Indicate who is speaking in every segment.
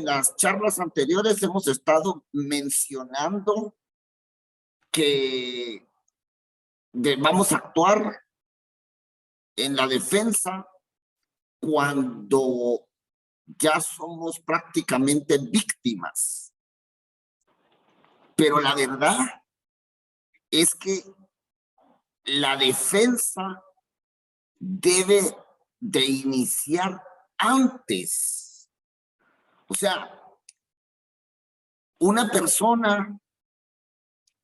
Speaker 1: en las charlas anteriores hemos estado mencionando que vamos a actuar en la defensa cuando ya somos prácticamente víctimas. Pero la verdad es que la defensa debe de iniciar antes. O sea, una persona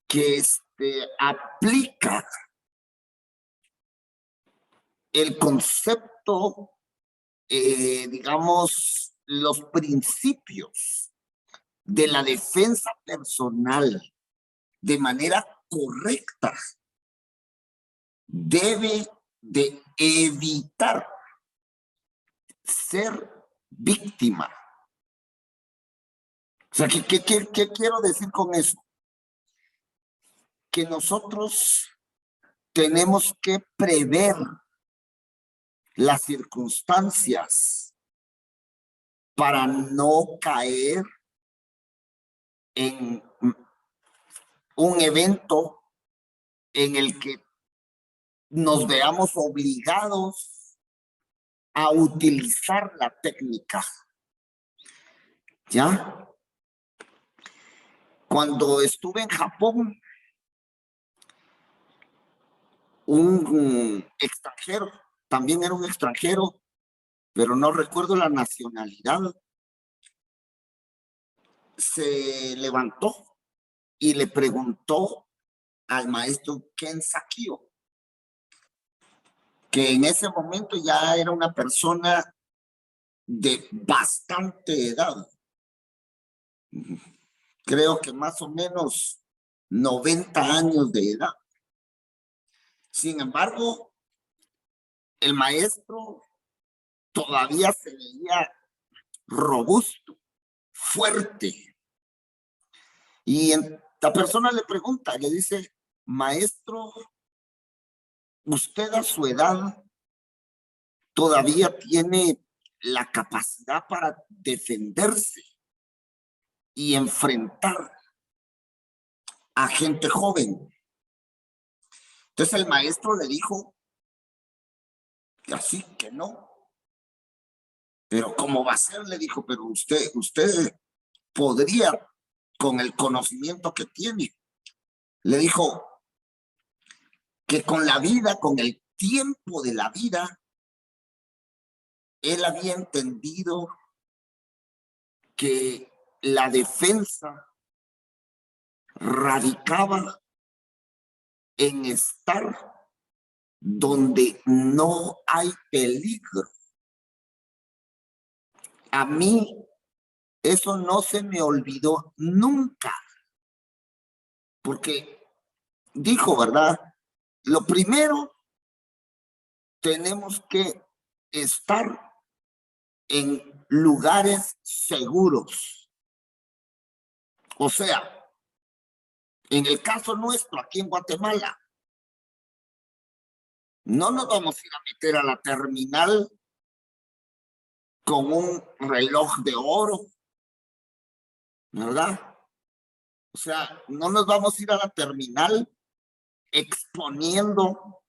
Speaker 1: que aplica el concepto, digamos, los principios de la defensa personal de manera correcta, debe de evitar ser víctima. O sea, ¿qué quiero decir con eso? Que nosotros tenemos que prever las circunstancias para no caer en un evento en el que nos veamos obligados a utilizar la técnica. ¿Ya? Cuando estuve en Japón, un extranjero, también era un extranjero, pero no recuerdo la nacionalidad, se levantó y le preguntó al maestro Ken Sakio, que en ese momento ya era una persona de bastante edad. Creo que más o menos 90 años de edad. Sin embargo, el maestro todavía se veía robusto, fuerte. Y la persona le pregunta, le dice, maestro, usted a su edad todavía tiene la capacidad para defenderse y enfrentar a gente joven. Entonces el maestro le dijo, así que no. Pero ¿cómo va a ser? Le dijo, pero usted podría, con el conocimiento que tiene. Le dijo que con la vida, con el tiempo de la vida, él había entendido que la defensa radicaba en estar donde no hay peligro. A mí eso no se me olvidó nunca, porque dijo, ¿verdad? Lo primero, tenemos que estar en lugares seguros. O sea, en el caso nuestro, aquí en Guatemala, no nos vamos a ir a meter a la terminal con un reloj de oro, ¿verdad? O sea, no nos vamos a ir a la terminal exponiendo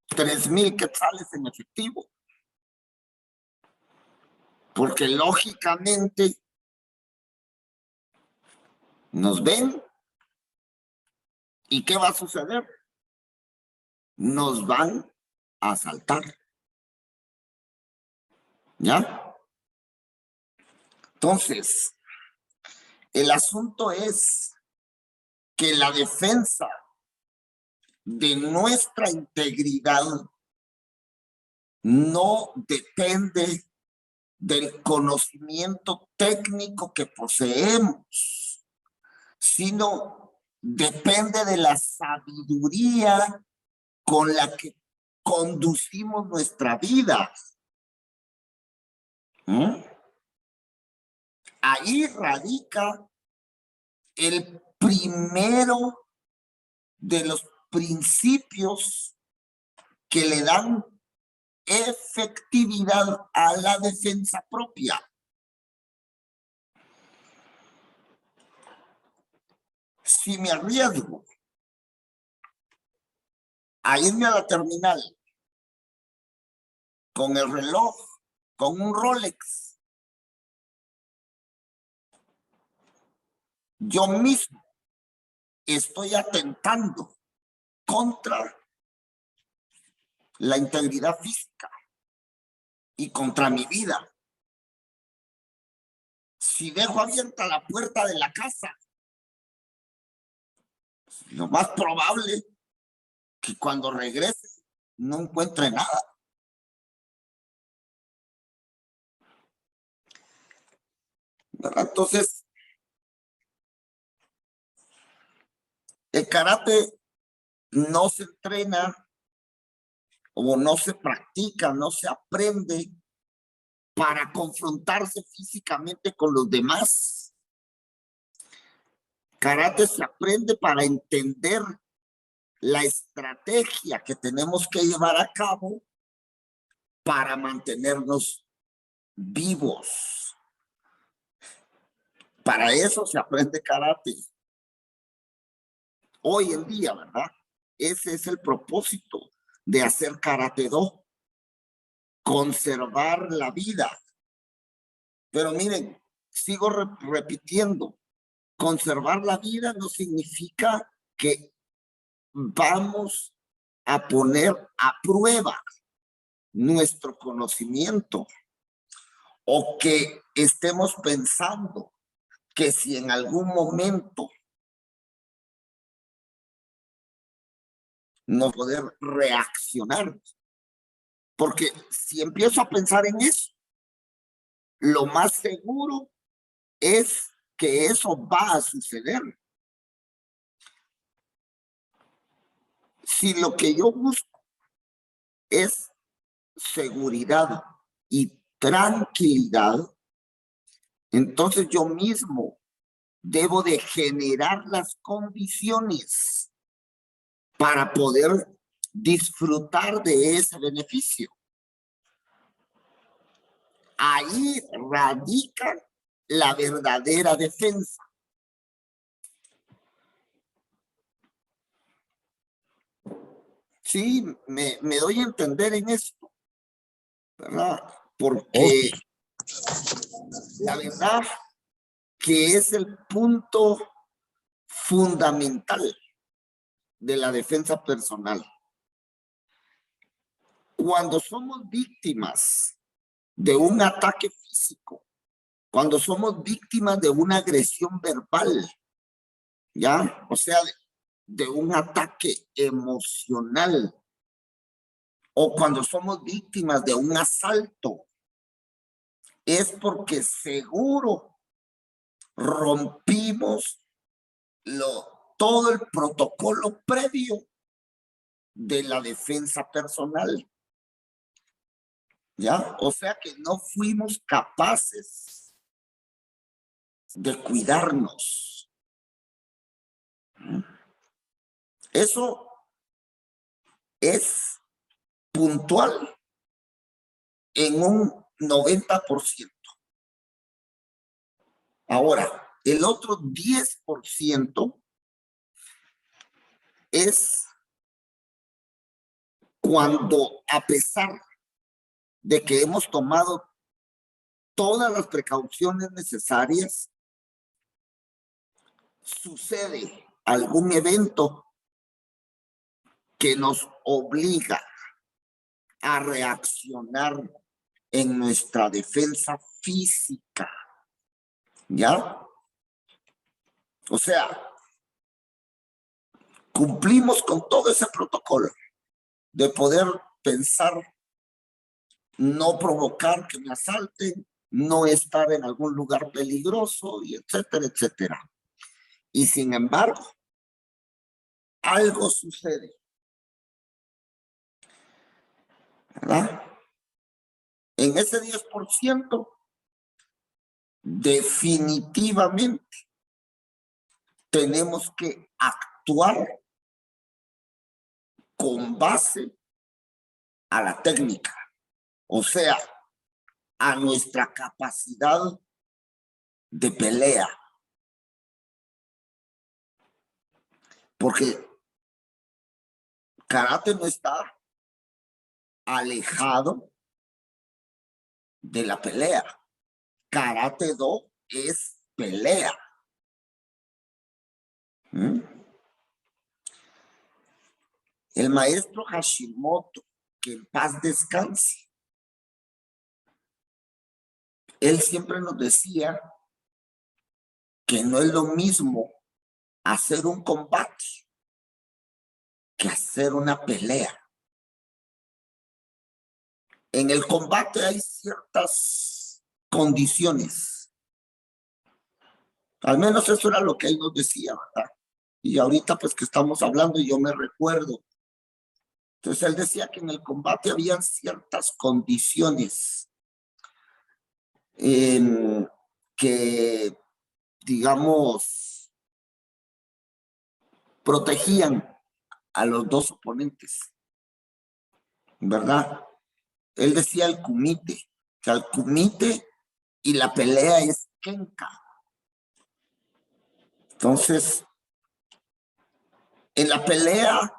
Speaker 1: 3,000 quetzales en efectivo. Porque lógicamente nos ven y ¿qué va a suceder? Nos van a asaltar. ¿Ya? Entonces, el asunto es que la defensa de nuestra integridad no depende del conocimiento técnico que poseemos, sino depende de la sabiduría con la que conducimos nuestra vida. Ahí radica el primero de los principios que le dan efectividad a la defensa propia. Si me arriesgo a irme a la terminal con el reloj, con un Rolex, yo mismo estoy atentando contra la integridad física y contra mi vida. Si dejo abierta la puerta de la casa, lo más probable que cuando regrese no encuentre nada. ¿Verdad? Entonces, el karate no se entrena o no se practica, no se aprende para confrontarse físicamente con los demás. Karate se aprende para entender la estrategia que tenemos que llevar a cabo para mantenernos vivos. Para eso se aprende karate. Hoy en día, ¿verdad? Ese es el propósito de hacer karate-do, conservar la vida. Pero miren, sigo repitiendo, conservar la vida no significa que vamos a poner a prueba nuestro conocimiento o que estemos pensando que si en algún momento no poder reaccionar. Porque si empiezo a pensar en eso, lo más seguro es que eso va a suceder. Si lo que yo busco es seguridad y tranquilidad, entonces yo mismo debo de generar las condiciones para poder disfrutar de ese beneficio. Ahí radica la verdadera defensa. Sí, me doy a entender en esto, ¿verdad? Porque la verdad que es el punto fundamental de la defensa personal. Cuando somos víctimas de un ataque físico, cuando somos víctimas de una agresión verbal, ¿ya? O sea, de un ataque emocional, o cuando somos víctimas de un asalto, es porque seguro rompimos todo el protocolo previo de la defensa personal. ¿Ya? O sea que no fuimos capaces de cuidarnos. Eso es puntual en un 90%. Ahora, el otro 10% es cuando, a pesar de que hemos tomado todas las precauciones necesarias, sucede algún evento que nos obliga a reaccionar en nuestra defensa física. ¿Ya? O sea, cumplimos con todo ese protocolo de poder pensar, no provocar que me asalten, no estar en algún lugar peligroso, y etcétera, etcétera. Y sin embargo, algo sucede, ¿verdad? En ese 10%, definitivamente tenemos que actuar con base a la técnica, o sea, a nuestra capacidad de pelea. Porque karate no está alejado de la pelea. Karate Do es pelea. ¿Mm? El maestro Hashimoto, que en paz descanse, él siempre nos decía que no es lo mismo hacer un combate que hacer una pelea. En el combate hay ciertas condiciones. Al menos eso era lo que él nos decía, ¿verdad? Y ahorita pues que estamos hablando, yo me recuerdo. Entonces él decía que en el combate habían ciertas condiciones que, digamos, protegían a los dos oponentes, ¿verdad? Él decía el kumite, o sea, el kumite y la pelea es kenka. Entonces, en la pelea,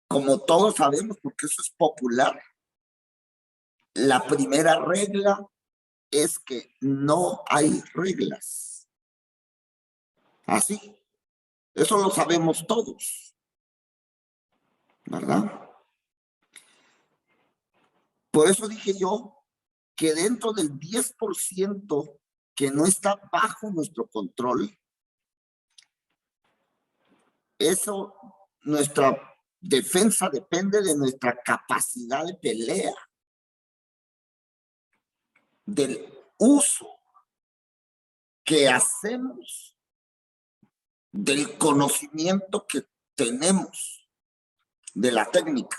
Speaker 1: como todos sabemos, porque eso es popular, la primera regla es que no hay reglas. Así, eso lo sabemos todos, ¿verdad? Por eso dije yo que dentro del 10% que no está bajo nuestro control, eso, nuestra defensa depende de nuestra capacidad de pelea, del uso que hacemos, del conocimiento que tenemos de la técnica.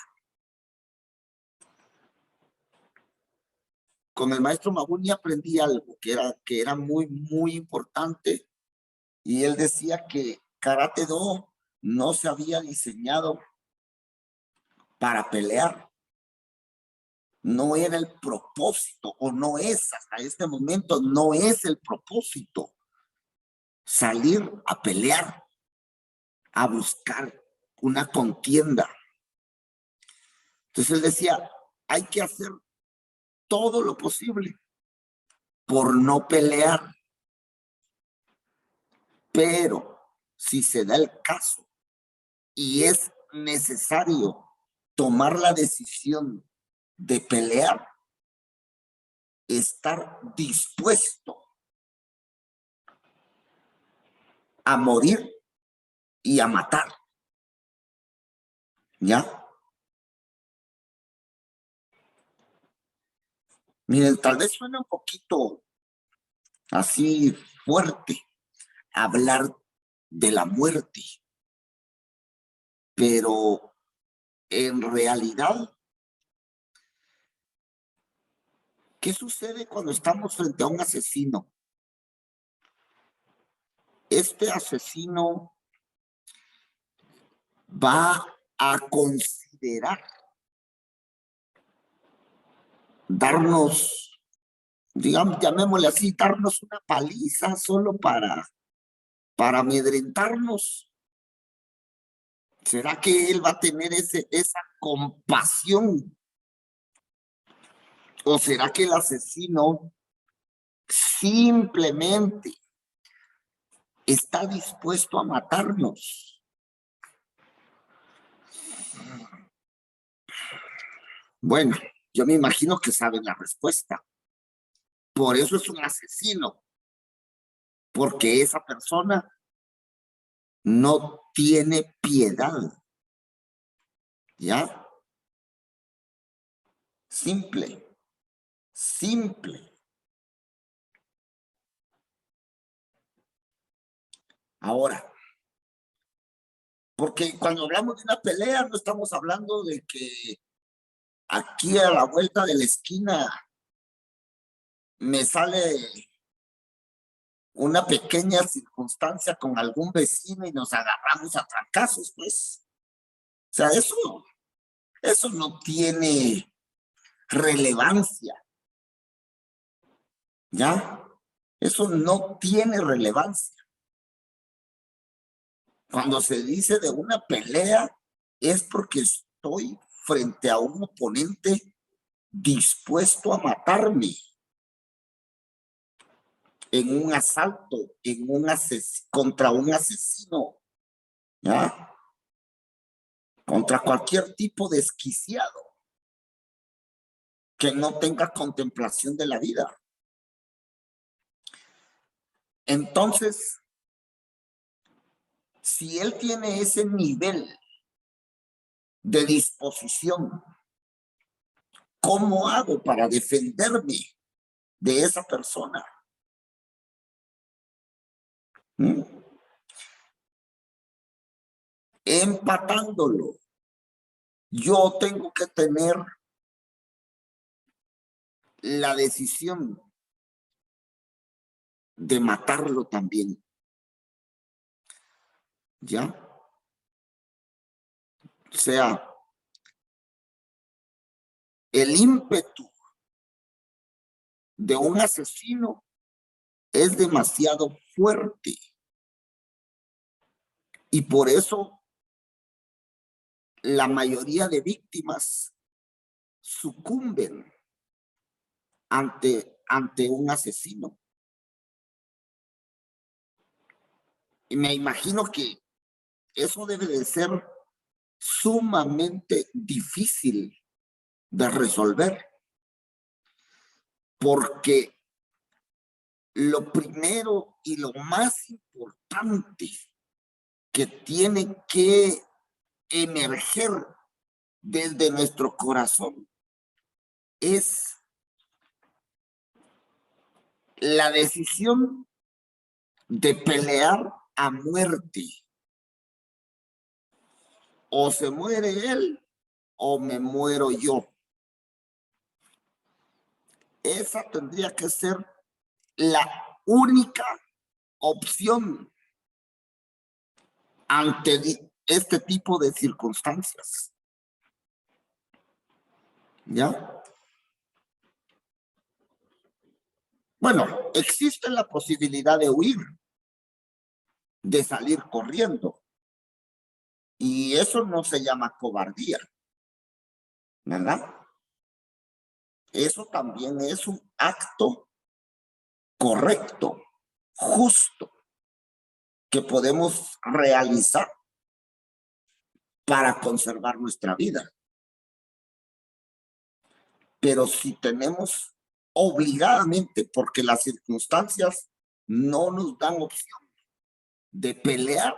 Speaker 1: Con el maestro Mabuni aprendí algo que era muy, muy importante, y él decía que Karate Do no se había diseñado para pelear. No era el propósito, o no es hasta este momento, no es el propósito salir a pelear, a buscar una contienda. Entonces él decía, hay que hacer todo lo posible por no pelear, pero si se da el caso y es necesario tomar la decisión de pelear, estar dispuesto a morir y a matar. ¿Ya? Miren, tal vez suena un poquito así fuerte hablar de la muerte, pero en realidad, ¿qué sucede cuando estamos frente a un asesino? Este asesino va a considerar darnos, digamos, llamémosle así, darnos una paliza solo para amedrentarnos. ¿Será que él va a tener esa compasión? ¿O será que el asesino simplemente está dispuesto a matarnos? Bueno, yo me imagino que saben la respuesta. Por eso es un asesino, porque esa persona no tiene piedad. ¿Ya? Simple, simple. Ahora, porque cuando hablamos de una pelea no estamos hablando de que aquí a la vuelta de la esquina me sale una pequeña circunstancia con algún vecino y nos agarramos a trancazos, pues. O sea, eso no tiene relevancia, ¿ya? Eso no tiene relevancia. Cuando se dice de una pelea, es porque estoy frente a un oponente dispuesto a matarme en un asalto, contra un asesino, ¿ya? Contra cualquier tipo de desquiciado que no tenga contemplación de la vida. Entonces, si él tiene ese nivel de disposición, ¿cómo hago para defenderme de esa persona? ¿Mm? Empatándolo. Yo tengo que tener la decisión de matarlo también. ¿Ya? O sea, el ímpetu de un asesino es demasiado fuerte. Y por eso la mayoría de víctimas sucumben ante un asesino. Y me imagino que eso debe de ser sumamente difícil de resolver, porque lo primero y lo más importante que tiene que emerger desde nuestro corazón es la decisión de pelear a muerte. O se muere él o me muero yo. Esa tendría que ser la única opción ante este tipo de circunstancias. ¿Ya? Bueno, existe la posibilidad de huir, de salir corriendo. Y eso no se llama cobardía, ¿verdad? Eso también es un acto correcto, justo, que podemos realizar para conservar nuestra vida. Pero si tenemos obligadamente, porque las circunstancias no nos dan opción de pelear,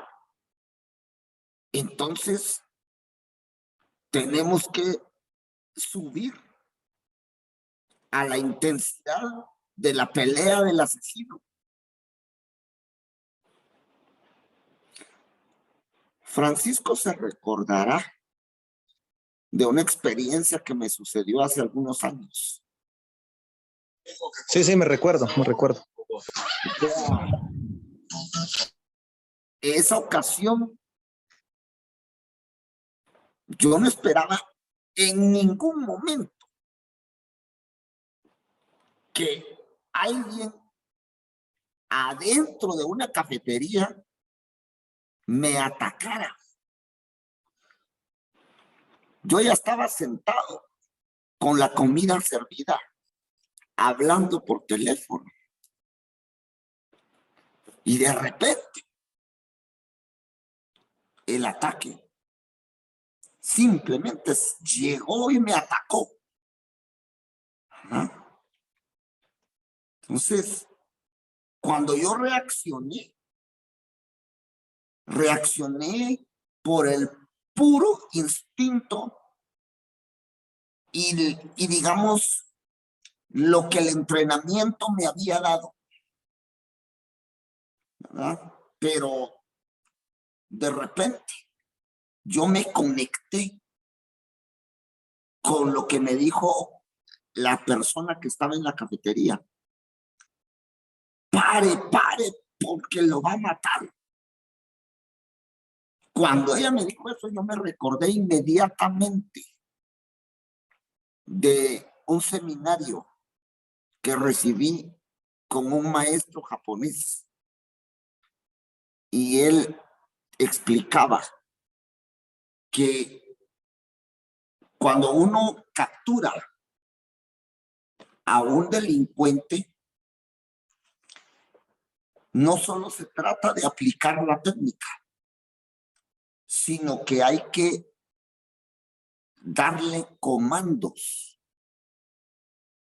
Speaker 1: entonces tenemos que subir a la intensidad de la pelea del asesino. Francisco se recordará de una experiencia que me sucedió hace algunos años.
Speaker 2: Sí, me recuerdo.
Speaker 1: Esa ocasión, yo no esperaba en ningún momento que alguien adentro de una cafetería me atacara. Yo ya estaba sentado con la comida servida, hablando por teléfono. Y de repente, el ataque simplemente llegó y me atacó. ¿Ah? Entonces, cuando yo reaccioné por el puro instinto y digamos, lo que el entrenamiento me había dado, ¿verdad? Pero de repente yo me conecté con lo que me dijo la persona que estaba en la cafetería. Pare, porque lo va a matar. Cuando ella me dijo eso, yo me recordé inmediatamente de un seminario que recibí con un maestro japonés. Y él explicaba que cuando uno captura a un delincuente, no solo se trata de aplicar la técnica, sino que hay que darle comandos.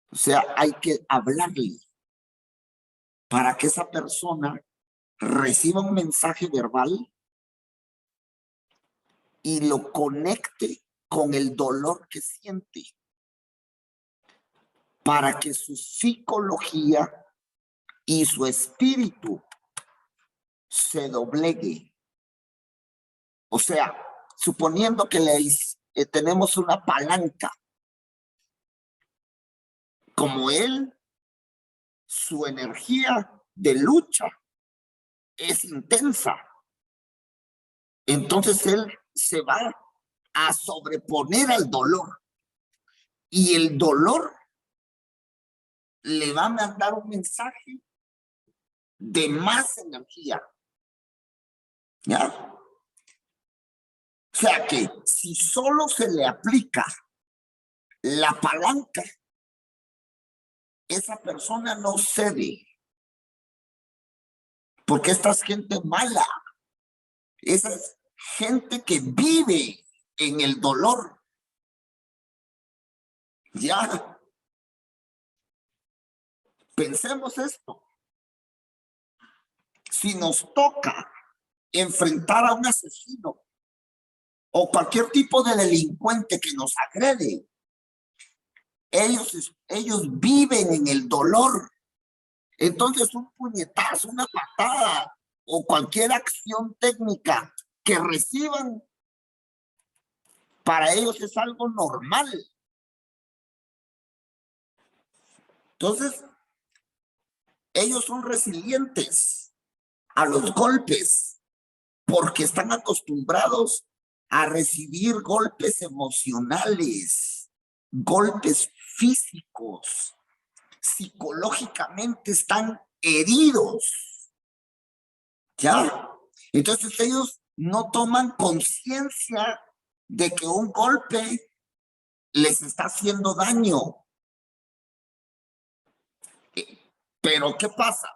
Speaker 1: O sea, hay que hablarle para que esa persona reciba un mensaje verbal y lo conecte con el dolor que siente, para que su psicología y su espíritu se doblegue. O sea, suponiendo que tenemos una palanca, como él, su energía de lucha es intensa. Entonces él se va a sobreponer al dolor y el dolor le va a mandar un mensaje de más energía. ¿Ya? O sea que si solo se le aplica la palanca, esa persona no cede. Porque esta es gente mala. Esa es gente que vive en el dolor. Ya. Pensemos esto. Si nos toca enfrentar a un asesino o cualquier tipo de delincuente que nos agrede, ellos viven en el dolor. Entonces un puñetazo, una patada o cualquier acción técnica que reciban, para ellos es algo normal. Entonces, ellos son resilientes a los golpes porque están acostumbrados a recibir golpes emocionales, golpes físicos, psicológicamente están heridos. ¿Ya? Entonces ellos no toman conciencia de que un golpe les está haciendo daño. Pero ¿qué pasa?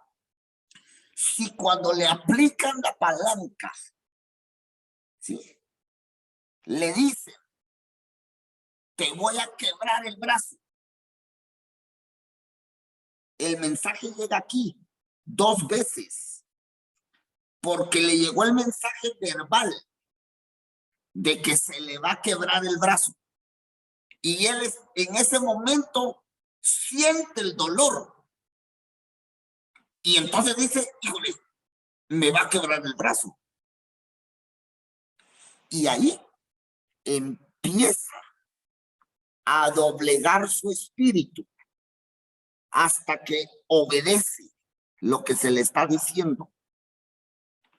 Speaker 1: Si cuando le aplican la palanca, ¿sí?, le dicen, te voy a quebrar el brazo, el mensaje llega aquí 2 veces, porque le llegó el mensaje verbal de que se le va a quebrar el brazo. Y él en ese momento siente el dolor. Y entonces dice, híjole, me va a quebrar el brazo. Y ahí empieza a doblegar su espíritu hasta que obedece lo que se le está diciendo.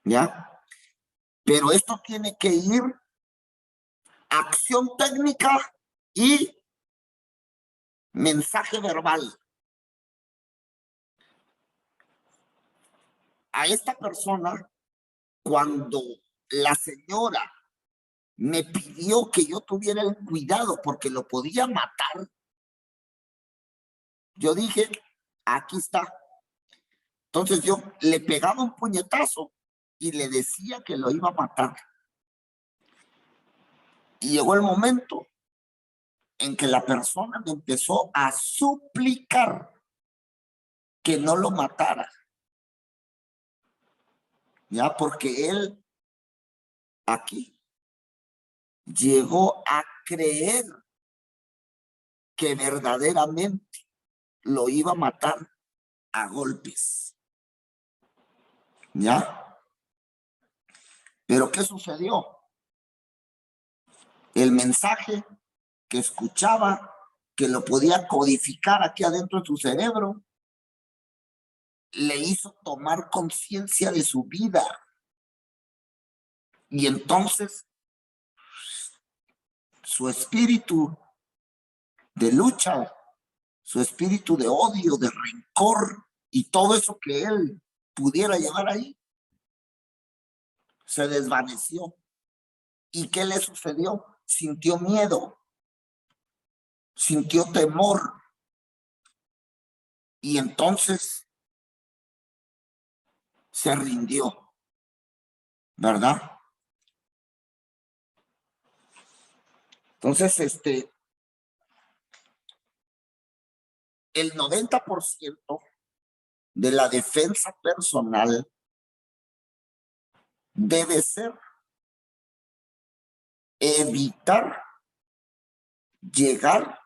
Speaker 1: ¿Ya? Pero esto tiene que ir acción técnica y mensaje verbal. A esta persona, cuando la señora me pidió que yo tuviera el cuidado porque lo podía matar, yo dije, aquí está. Entonces yo le pegaba un puñetazo y le decía que lo iba a matar. Y llegó el momento en que la persona me empezó a suplicar que no lo matara. Ya, porque él aquí llegó a creer que verdaderamente lo iba a matar a golpes. ¿Ya? Pero ¿qué sucedió? El mensaje que escuchaba, que lo podía codificar aquí adentro de su cerebro, le hizo tomar conciencia de su vida. Y entonces su espíritu de lucha, su espíritu de odio, de rencor y todo eso que él pudiera llevar ahí, se desvaneció. ¿Y qué le sucedió? Sintió miedo, sintió temor. Y entonces se rindió, ¿verdad? Entonces, el 90% de la defensa personal debe ser evitar llegar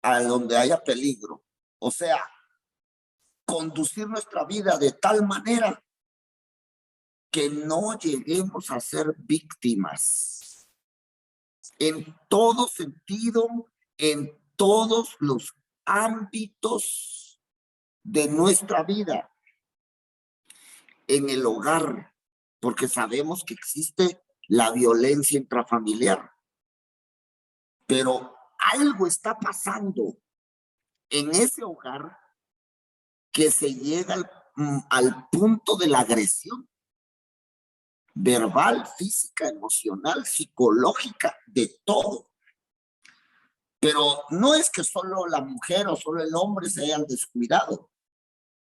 Speaker 1: a donde haya peligro. O sea, conducir nuestra vida de tal manera que no lleguemos a ser víctimas. En todo sentido, en todos los ámbitos de nuestra vida. En el hogar, porque sabemos que existe la violencia intrafamiliar. Pero algo está pasando en ese hogar que se llega al punto de la agresión verbal, física, emocional, psicológica, de todo. Pero no es que solo la mujer o solo el hombre se hayan descuidado.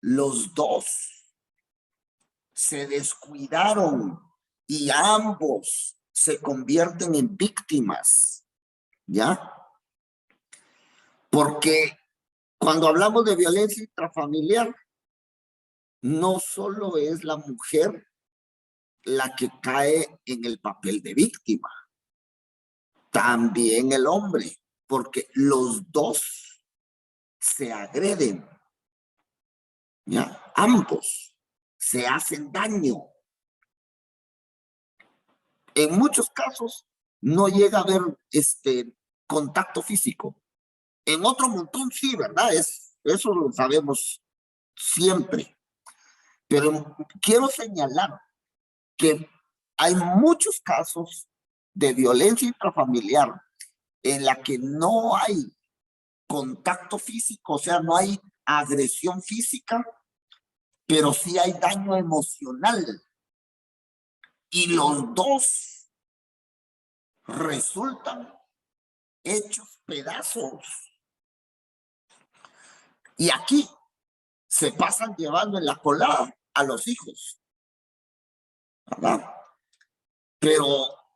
Speaker 1: Los dos se descuidaron y ambos se convierten en víctimas, ¿ya? Porque cuando hablamos de violencia intrafamiliar, no solo es la mujer la que cae en el papel de víctima, también el hombre, porque los dos se agreden, ¿ya? Ambos se hacen daño. En muchos casos no llega a haber contacto físico. En otro montón sí, ¿verdad? Eso lo sabemos siempre. Pero quiero señalar que hay muchos casos de violencia intrafamiliar en la que no hay contacto físico, o sea, no hay agresión física, pero sí hay daño emocional. Y los dos resultan hechos pedazos. Y aquí se pasan llevando en la colada a los hijos, ¿verdad? Pero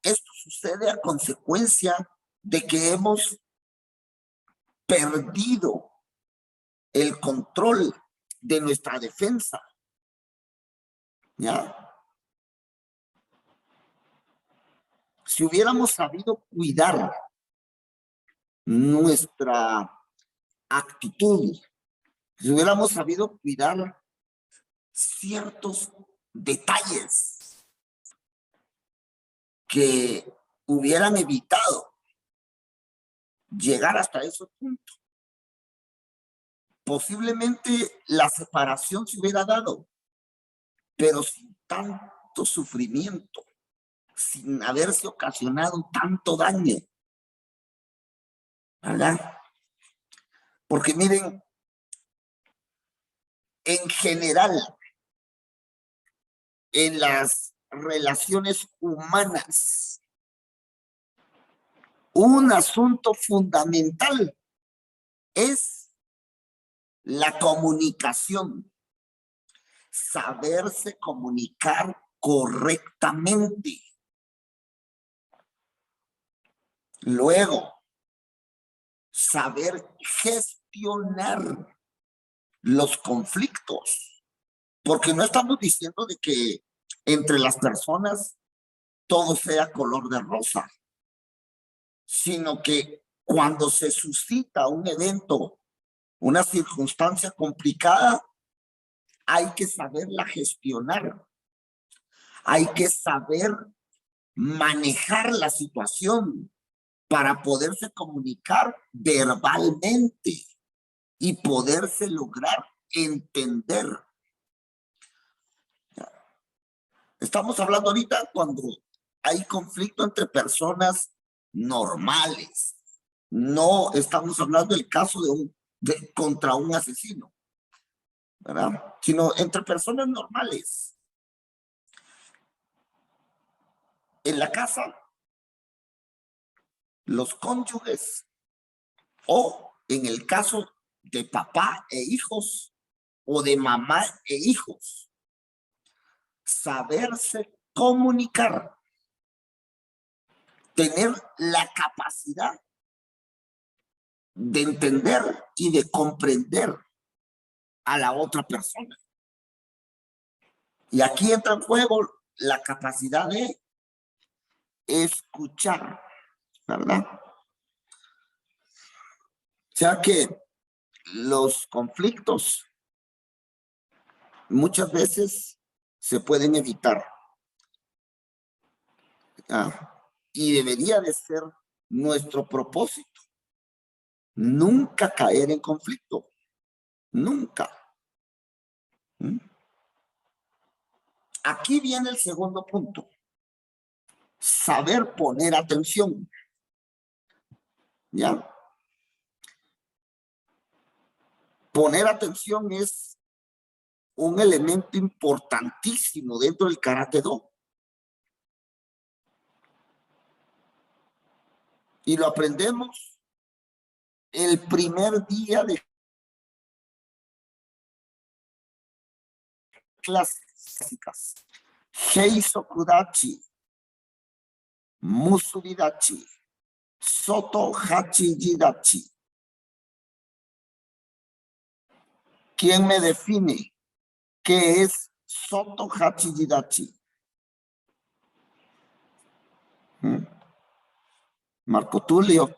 Speaker 1: esto sucede a consecuencia de que hemos perdido el control de nuestra defensa, ¿ya? Si hubiéramos sabido cuidar nuestra actitud, si hubiéramos sabido cuidar ciertos detalles que hubieran evitado llegar hasta ese punto, posiblemente la separación se hubiera dado, pero sin tanto sufrimiento, sin haberse ocasionado tanto daño, ¿verdad? Porque miren, en general, en las relaciones humanas, un asunto fundamental es la comunicación, saberse comunicar correctamente. Luego, saber gestionar los conflictos, porque no estamos diciendo de que entre las personas todo sea color de rosa, sino que cuando se suscita un evento, una circunstancia complicada, hay que saberla gestionar, hay que saber manejar la situación para poderse comunicar verbalmente y poderse lograr entender. Estamos hablando ahorita cuando hay conflicto entre personas normales. No estamos hablando del caso contra un asesino, ¿verdad? Sino entre personas normales. En la casa, los cónyuges, o en el caso de papá e hijos, o de mamá e hijos, saberse comunicar, tener la capacidad de entender y de comprender a la otra persona. Y aquí entra en juego la capacidad de escuchar, ¿verdad? O sea que los conflictos muchas veces se pueden evitar. Y debería de ser nuestro propósito. Nunca caer en conflicto. Nunca. Aquí viene el segundo punto. Saber poner atención. ¿Ya? Poner atención es un elemento importantísimo dentro del Karate Do. Y lo aprendemos el primer día de clases básicas. Heiso Kudachi, Musubidachi, Soto Hachi Jidachi. ¿Quién me define qué es Soto Hachi Jidachi? Marco Tulio.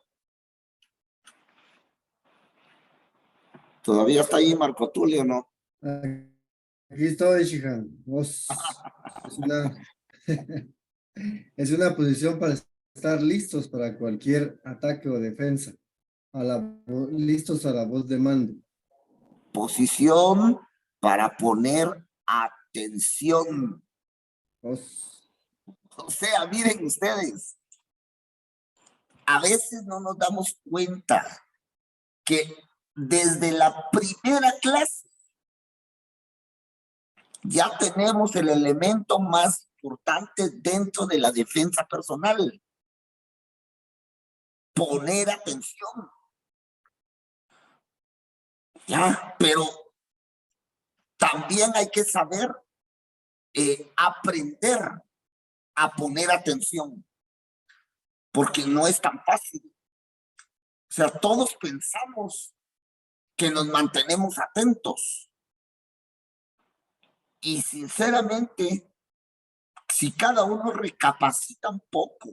Speaker 1: ¿Todavía está ahí Marco Tulio, no?
Speaker 2: Aquí estoy, Shihan. Es una posición para estar listos para cualquier ataque o defensa. Listos a la voz de mando.
Speaker 1: Posición para poner atención. O sea, miren ustedes, a veces no nos damos cuenta que desde la primera clase ya tenemos el elemento más importante dentro de la defensa personal. Poner atención. Ya, pero también hay que saber aprender a poner atención, porque no es tan fácil. O sea, todos pensamos que nos mantenemos atentos. Y sinceramente, si cada uno recapacita un poco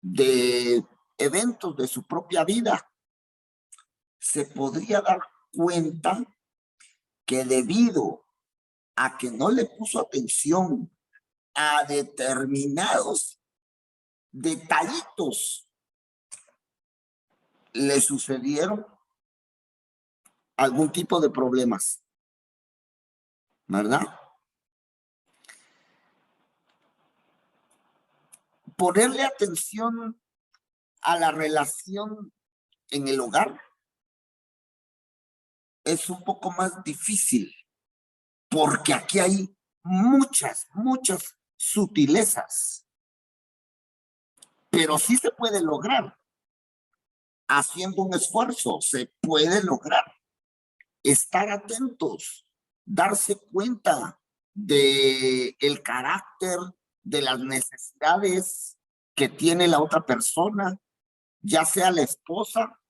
Speaker 1: de eventos de su propia vida, se podría dar cuenta que debido a que no le puso atención a determinados detallitos, le sucedieron algún tipo de problemas, ¿verdad? Ponerle atención a la relación en el hogar es un poco más difícil, porque aquí hay muchas sutilezas, pero sí se puede lograr. Haciendo un esfuerzo, se puede lograr. Estar atentos, darse cuenta de el carácter, de las necesidades que tiene la otra persona, ya sea la esposa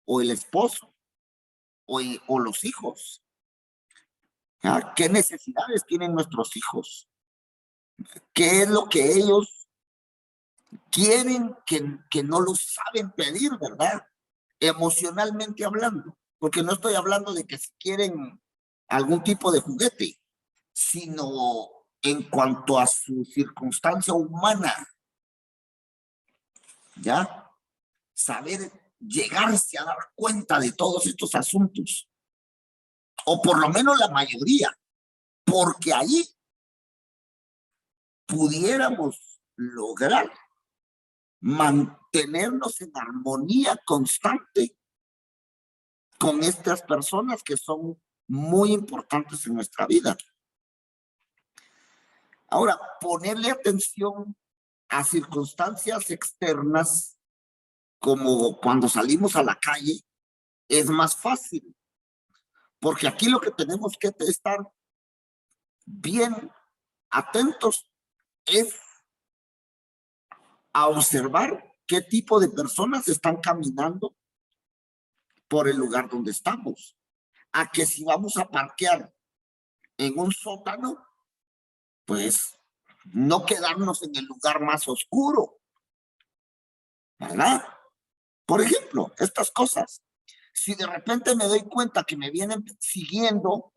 Speaker 1: o el esposo o los hijos. ¿Qué necesidades tienen nuestros hijos? ¿Qué es lo que ellos quieren que no lo saben pedir, verdad? Emocionalmente hablando, porque no estoy hablando de que si quieren algún tipo de juguete, sino en cuanto a su circunstancia humana, ¿ya? Saber llegarse a dar cuenta de todos estos asuntos, o por lo menos la mayoría, porque ahí pudiéramos lograr mantenernos en armonía constante con estas personas que son muy importantes en nuestra vida. Ahora, ponerle atención a circunstancias externas, como cuando salimos a la calle, es más fácil. Porque aquí lo que tenemos que estar bien atentos es a observar qué tipo de personas están caminando por el lugar donde estamos. A que si vamos a parquear en un sótano, pues no quedarnos en el lugar más oscuro, ¿verdad? Por ejemplo, estas cosas. Si de repente me doy cuenta que me vienen siguiendo,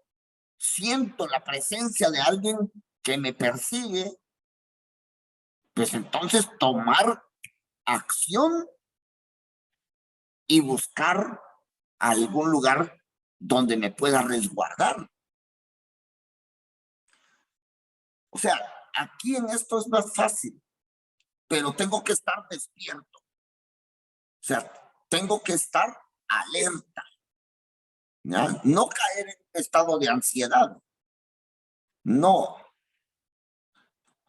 Speaker 1: siento la presencia de alguien que me persigue, pues entonces tomar acción y buscar algún lugar donde me pueda resguardar. O sea, aquí en esto es más fácil, pero tengo que estar despierto. O sea, tengo que estar alerta, ¿ya? No caer en un estado de ansiedad. No,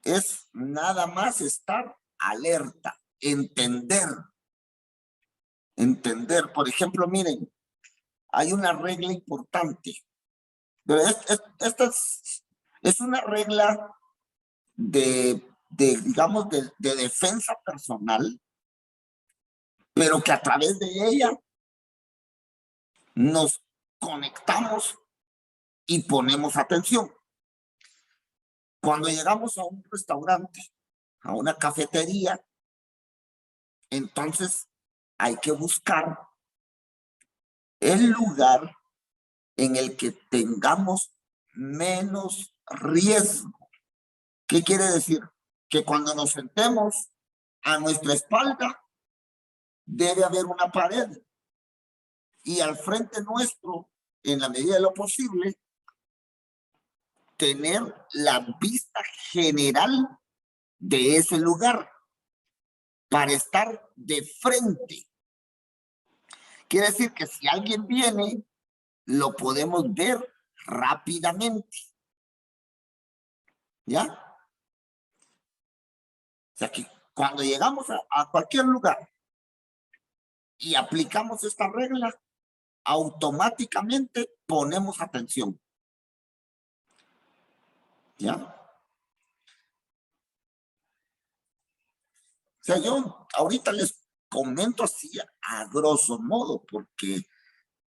Speaker 1: es nada más estar alerta, entender. Por ejemplo, miren, hay una regla importante, pero esta es una regla digamos, de defensa personal, pero que a través de ella nos conectamos y ponemos atención. Cuando llegamos a un restaurante, a una cafetería, entonces hay que buscar el lugar en el que tengamos menos riesgo. ¿Qué quiere decir? Que cuando nos sentemos, a nuestra espalda debe haber una pared y al frente nuestro, en la medida de lo posible, tener la vista general de ese lugar para estar de frente. Quiere decir que si alguien viene, lo podemos ver rápidamente. ¿Ya? O sea que cuando llegamos a cualquier lugar y aplicamos esta regla, automáticamente ponemos atención. ¿Ya? O sea, yo ahorita les comento así a grosso modo, porque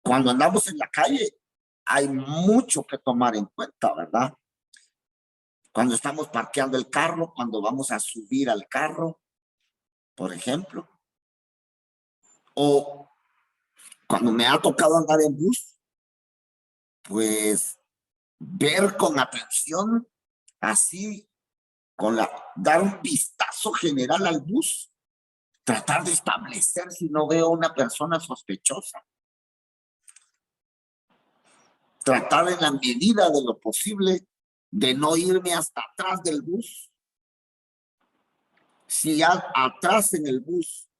Speaker 1: cuando andamos en la calle hay mucho que tomar en cuenta, ¿verdad? Cuando estamos parqueando el carro, cuando vamos a subir al carro, por ejemplo, o cuando me ha tocado andar en bus, pues ver con atención, así, dar un vistazo general al bus, tratar de establecer si no veo una persona sospechosa, tratar en la medida de lo posible de no irme hasta atrás del bus. Si ya atrás en el bus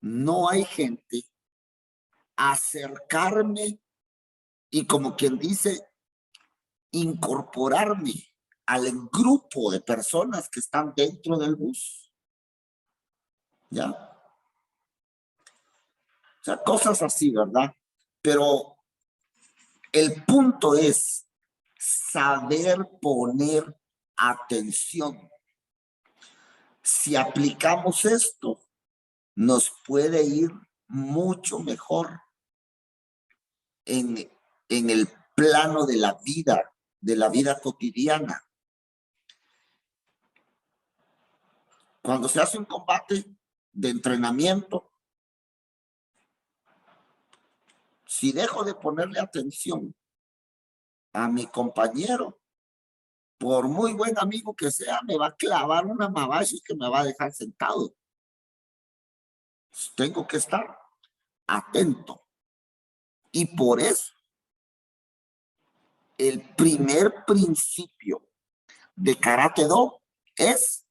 Speaker 1: no hay gente, acercarme y, como quien dice, incorporarme al grupo de personas que están dentro del bus. ¿Ya? O sea, cosas así, ¿verdad? Pero el punto es saber poner atención. Si aplicamos esto, nos puede ir mucho mejor en el plano de la vida cotidiana. Cuando se hace un combate de entrenamiento, si dejo de ponerle atención a mi compañero, por muy buen amigo que sea, me va a clavar una mabashi que me va a dejar sentado. Tengo que estar atento. Y por eso, el primer principio de Karate Do es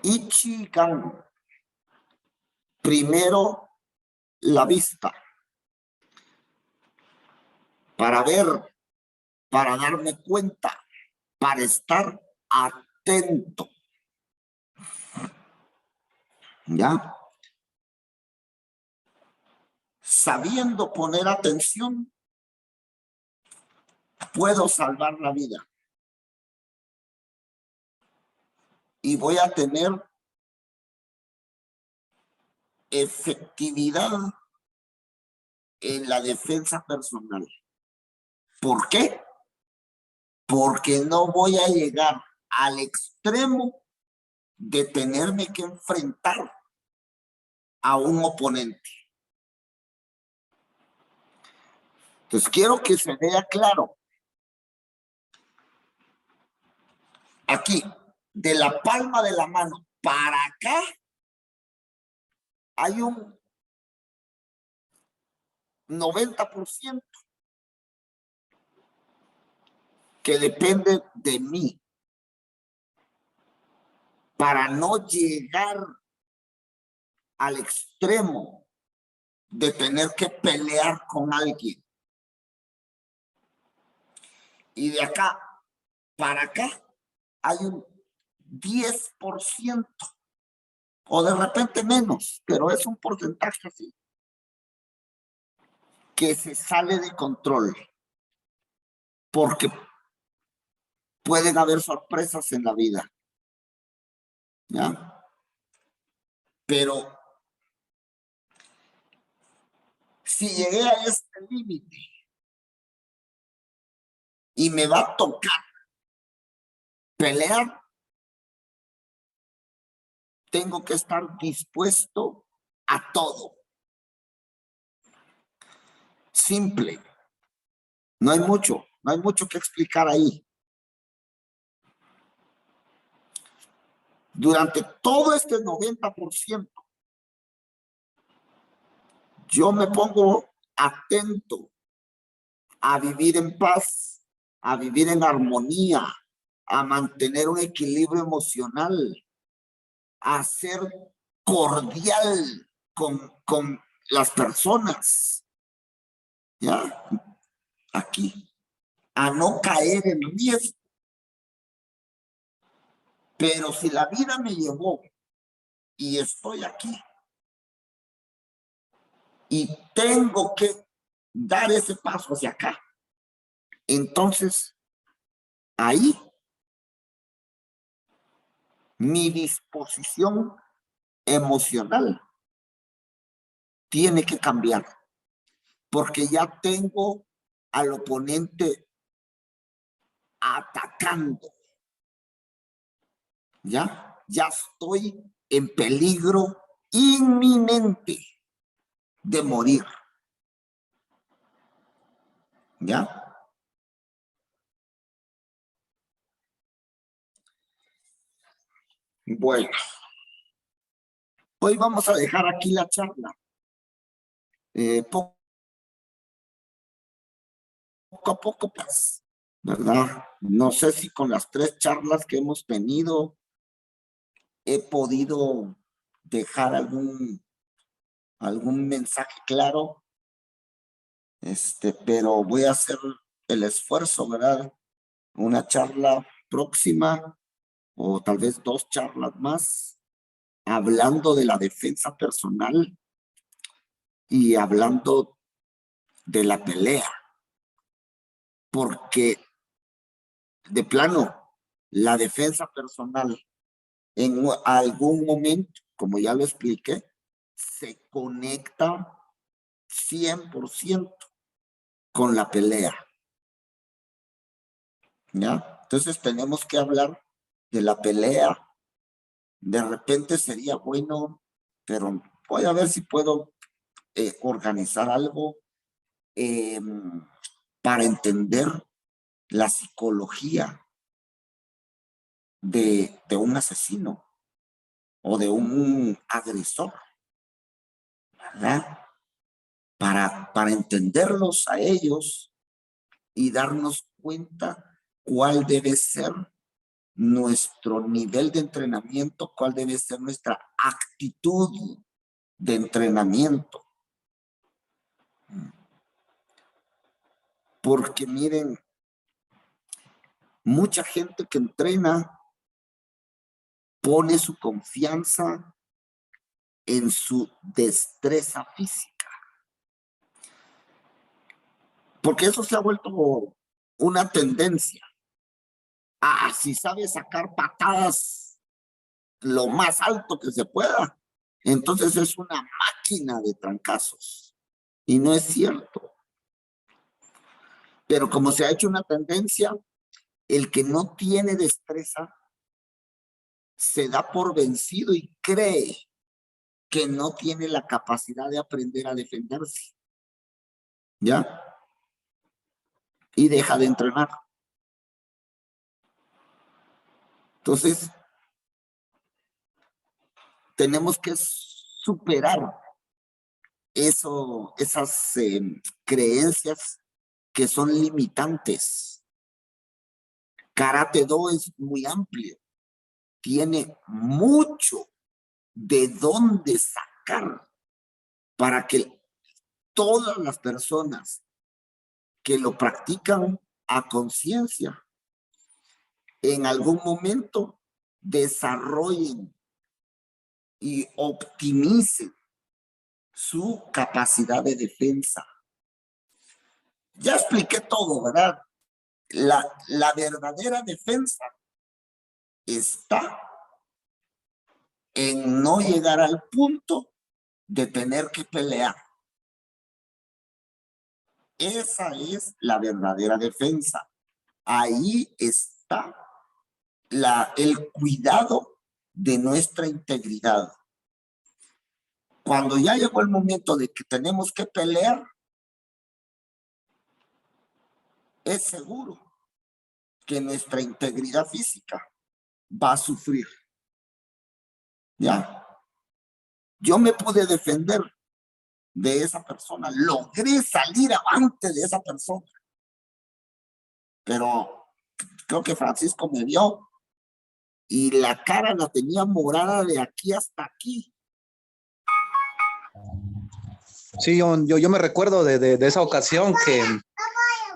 Speaker 1: Ichigan. Primero, la vista. Para ver, para darme cuenta, para estar atento. atento. ¿Ya? Sabiendo poner atención, puedo salvar la vida. Y voy a tener efectividad en la defensa personal. ¿Por qué? Porque no voy a llegar al extremo de tenerme que enfrentar a un oponente. Entonces quiero que se vea claro. Aquí, de la palma de la mano para acá, hay un 90% que depende de mí para no llegar al extremo de tener que pelear con alguien. Y de acá para acá hay un 10% o de repente menos, pero es un porcentaje así, que se sale de control porque pueden haber sorpresas en la vida, ¿ya? Pero si llegué a este límite y me va a tocar pelear, tengo que estar dispuesto a todo. Simple. No hay mucho que explicar ahí. Durante todo este 90%, yo me pongo atento a vivir en paz, a vivir en armonía, a mantener un equilibrio emocional, a ser cordial con las personas, ¿ya? Aquí, a no caer en riesgo. Pero si la vida me llevó y estoy aquí y tengo que dar ese paso hacia acá, entonces ahí mi disposición emocional tiene que cambiar, porque ya tengo al oponente atacando, ya estoy en peligro inminente de morir, ¿ya? Bueno, hoy vamos a dejar aquí la charla. Poco a poco, pues, ¿verdad? No sé si con las 3 charlas que hemos tenido he podido dejar algún mensaje claro, pero voy a hacer el esfuerzo, ¿verdad? Una charla próxima o tal vez 2 charlas más, hablando de la defensa personal y hablando de la pelea, porque de plano, la defensa personal en algún momento, como ya lo expliqué, se conecta 100% con la pelea, ¿ya? Entonces tenemos que hablar de la pelea. De repente sería bueno, pero voy a ver si puedo organizar algo para entender la psicología de un asesino o de un agresor, ¿verdad? Para entenderlos a ellos y darnos cuenta cuál debe ser nuestro nivel de entrenamiento, cuál debe ser nuestra actitud de entrenamiento. Porque miren, mucha gente que entrena pone su confianza en su destreza física. Porque eso se ha vuelto una tendencia. Si sabe sacar patadas lo más alto que se pueda, entonces es una máquina de trancazos. Y no es cierto. Pero como se ha hecho una tendencia, el que no tiene destreza se da por vencido y cree que no tiene la capacidad de aprender a defenderse. ¿Ya? Y deja de entrenar. Entonces, tenemos que superar esas creencias que son limitantes. Karate-Do es muy amplio. Tiene mucho de dónde sacar para que todas las personas que lo practican a conciencia en algún momento desarrollen y optimicen su capacidad de defensa. Ya expliqué todo, ¿verdad? La verdadera defensa está en no llegar al punto de tener que pelear. Esa es la verdadera defensa. Ahí está el cuidado de nuestra integridad. Cuando ya llegó el momento de que tenemos que pelear, es seguro que nuestra integridad física va a sufrir. ¿Ya? Yo me pude defender de esa persona, logré salir avante de esa persona, pero creo que Francisco me vio y la cara la tenía morada de aquí hasta aquí.
Speaker 3: Sí, yo me recuerdo de esa ocasión que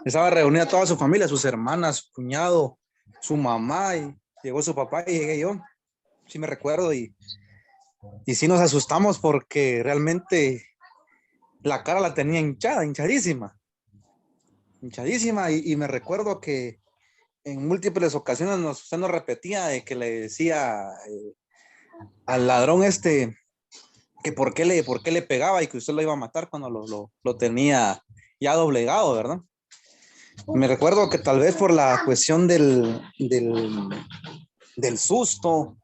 Speaker 3: estaba reunida toda su familia, sus hermanas, su cuñado, su mamá, y llegó su papá y llegué yo. Sí me recuerdo y sí nos asustamos porque realmente la cara la tenía hinchadísima y me recuerdo que en múltiples ocasiones usted nos repetía de que le decía al ladrón que por qué le pegaba y que usted lo iba a matar cuando lo tenía ya doblegado, ¿verdad? Me recuerdo que tal vez por la cuestión del susto,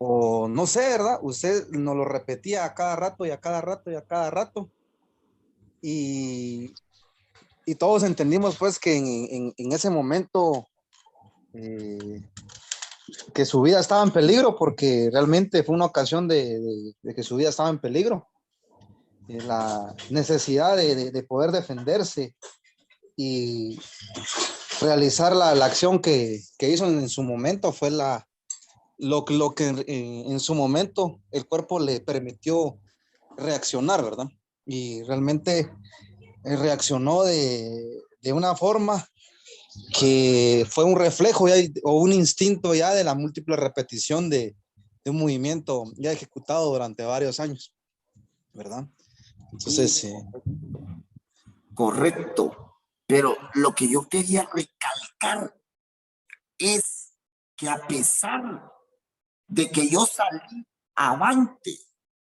Speaker 3: o no sé, ¿verdad? Usted nos lo repetía a cada rato y a cada rato y a cada rato. Y todos entendimos pues que en ese momento que su vida estaba en peligro, porque realmente fue una ocasión de que su vida estaba en peligro. La necesidad de poder defenderse y realizar la acción que hizo en su momento fue lo que en su momento el cuerpo le permitió reaccionar, ¿verdad? Y realmente reaccionó de una forma que fue un reflejo ya, o un instinto ya de la múltiple repetición de un movimiento ya ejecutado durante varios años, ¿verdad? Entonces,
Speaker 1: correcto, pero lo que yo quería recalcar es que a pesar de que yo salí avante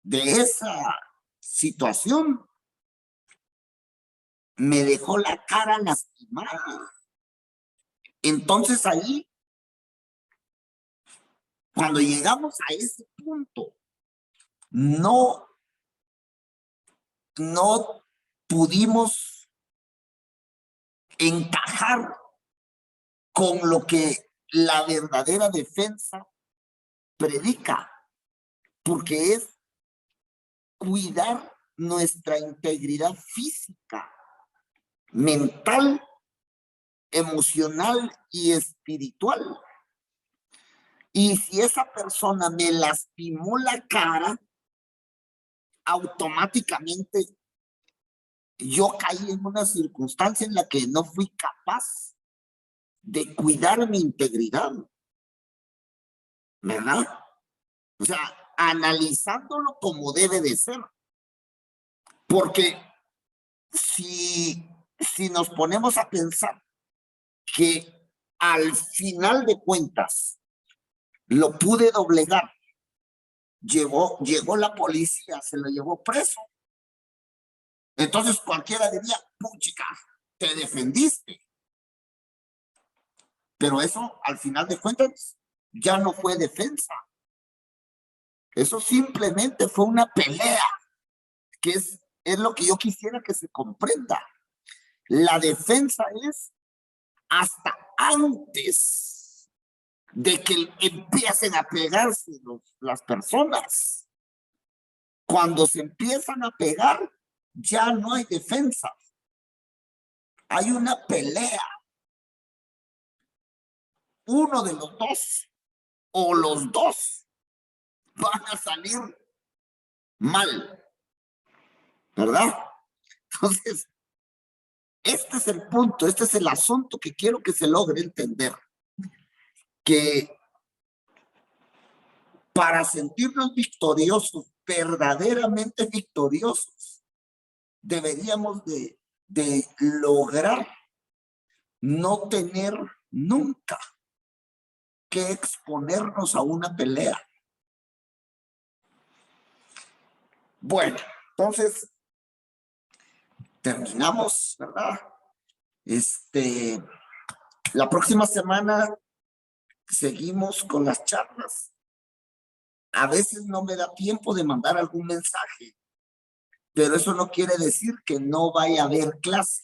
Speaker 1: de esa situación, me dejó la cara lastimada. Entonces ahí, cuando llegamos a ese punto, no pudimos encajar con lo que la verdadera defensa predica, porque es cuidar nuestra integridad física, mental, emocional y espiritual. Y si esa persona me lastimó la cara, automáticamente yo caí en una circunstancia en la que no fui capaz de cuidar mi integridad, ¿verdad? O sea, analizándolo como debe de ser. Porque si nos ponemos a pensar que al final de cuentas lo pude doblegar, llegó la policía, se lo llevó preso. Entonces cualquiera diría, puchica, te defendiste. Pero eso, al final de cuentas, ya no fue defensa. Eso simplemente fue una pelea, que es lo que yo quisiera que se comprenda. La defensa es hasta antes de que empiecen a pegarse las personas. Cuando se empiezan a pegar, ya no hay defensa. Hay una pelea. Uno de los dos o los dos van a salir mal, ¿verdad? Entonces, este es el punto, este es el asunto que quiero que se logre entender. Que para sentirnos victoriosos, verdaderamente victoriosos, deberíamos de lograr no tener nunca que exponernos a una pelea. Bueno, entonces terminamos, ¿verdad? La próxima semana seguimos con las charlas. A veces no me da tiempo de mandar algún mensaje, pero eso no quiere decir que no vaya a haber clase.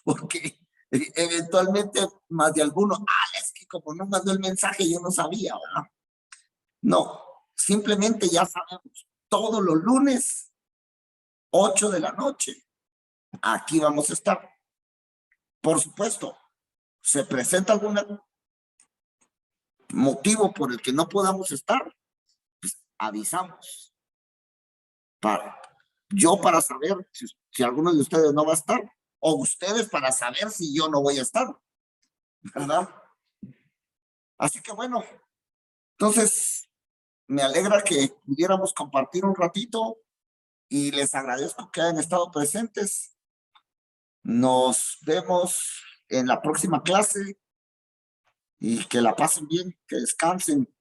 Speaker 1: Porque eventualmente más de alguno, es que como no mandó el mensaje yo no sabía, ¿verdad? No, simplemente ya sabemos, todos los lunes, 8 de la noche, aquí vamos a estar. Por supuesto, se presenta algún motivo por el que no podamos estar, pues avisamos. Para saber si alguno de ustedes no va a estar, o ustedes para saber si yo no voy a estar, ¿verdad? Así que bueno, entonces me alegra que pudiéramos compartir un ratito y les agradezco que hayan estado presentes. Nos vemos en la próxima clase y que la pasen bien, que descansen.